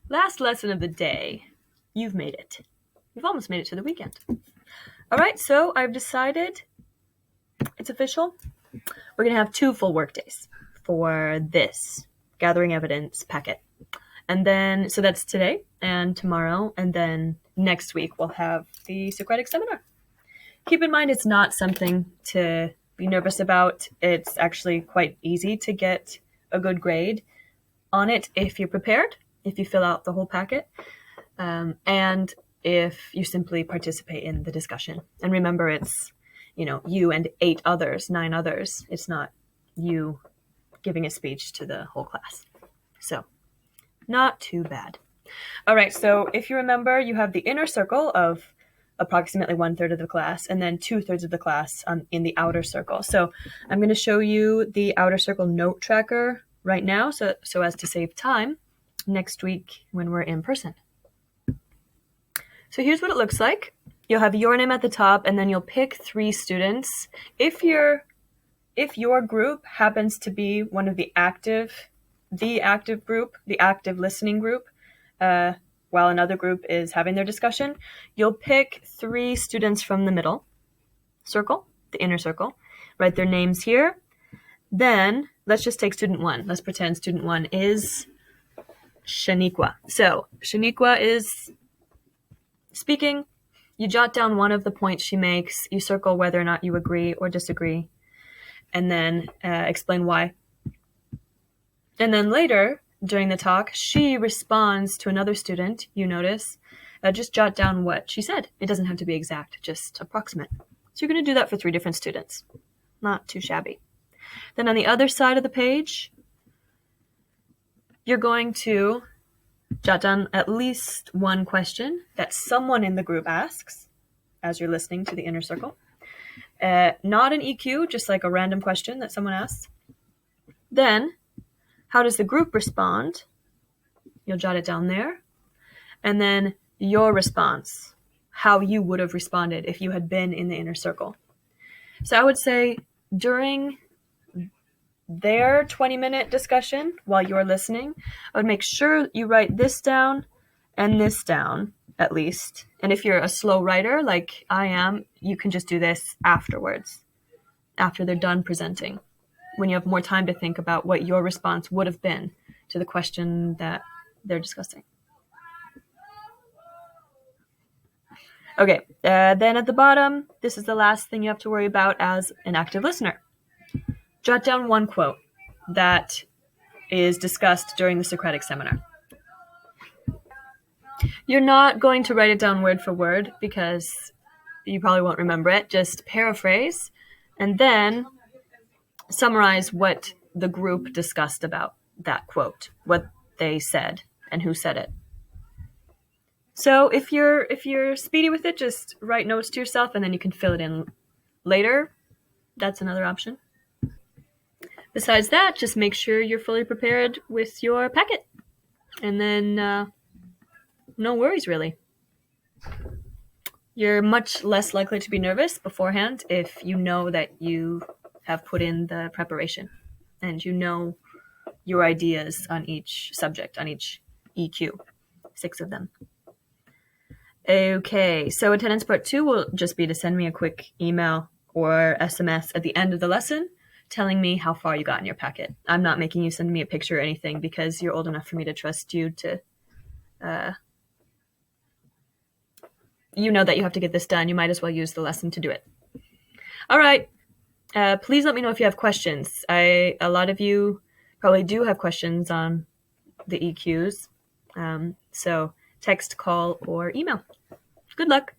last lesson of the day. You've made it. You've almost made it to the weekend. All right, so I've decided it's official. We're going to have 2 full work days for this gathering evidence packet. And then, so that's today and tomorrow, and then next week we'll have the Socratic seminar. Keep in mind, it's not something to be nervous about. It's actually quite easy to get a good grade on it if you're prepared, if you fill out the whole packet, and if you simply participate in the discussion. And remember, it's, you and 9 others. It's not you giving a speech to the whole class. So, not too bad. All right, so if you remember, you have the inner circle of approximately 1/3 of the class, and then 2/3 of the class in the outer circle. So I'm going to show you the outer circle note tracker right now, so as to save time next week when we're in person. So here's what it looks like. You'll have your name at the top, and then you'll pick 3 students. If your group happens to be one of the active group, the active listening group, while another group is having their discussion, you'll pick 3 students from the middle circle, the inner circle, write their names here. Then let's just take student 1. Let's pretend student 1 is Shaniqua. So Shaniqua is speaking. You jot down one of the points she makes. You circle whether or not you agree or disagree, and then explain why. And then later, during the talk, she responds to another student, you notice. Just jot down what she said. It doesn't have to be exact, just approximate. So you're going to do that for 3 different students. Not too shabby. Then on the other side of the page, you're going to jot down at least one question that someone in the group asks as you're listening to the inner circle. Not an EQ, just like a random question that someone asks. Then, how does the group respond? You'll jot it down there. And then your response, how you would have responded if you had been in the inner circle. So I would say during their 20-minute discussion while you're listening, I would make sure you write this down and this down at least. And if you're a slow writer like I am, you can just do this afterwards, after they're done presenting, when you have more time to think about what your response would have been to the question that they're discussing. Okay, then at the bottom, this is the last thing you have to worry about as an active listener. Jot down one quote that is discussed during the Socratic seminar. You're not going to write it down word for word because you probably won't remember it. Just paraphrase and then summarize what the group discussed about that quote, what they said and who said it. So if you're speedy with it, just write notes to yourself and then you can fill it in later. That's another option. Besides that, just make sure you're fully prepared with your packet. And then no worries, really. You're much less likely to be nervous beforehand if you know that you have put in the preparation and you know your ideas on each subject, on each EQ, 6 of them. Okay, so attendance part 2 will just be to send me a quick email or SMS at the end of the lesson telling me how far you got in your packet. I'm not making you send me a picture or anything because you're old enough for me to trust you to, you know that you have to get this done. You might as well use the lesson to do it. All right. Please let me know if you have questions. A lot of you probably do have questions on the EQs. So text, call, or email. Good luck.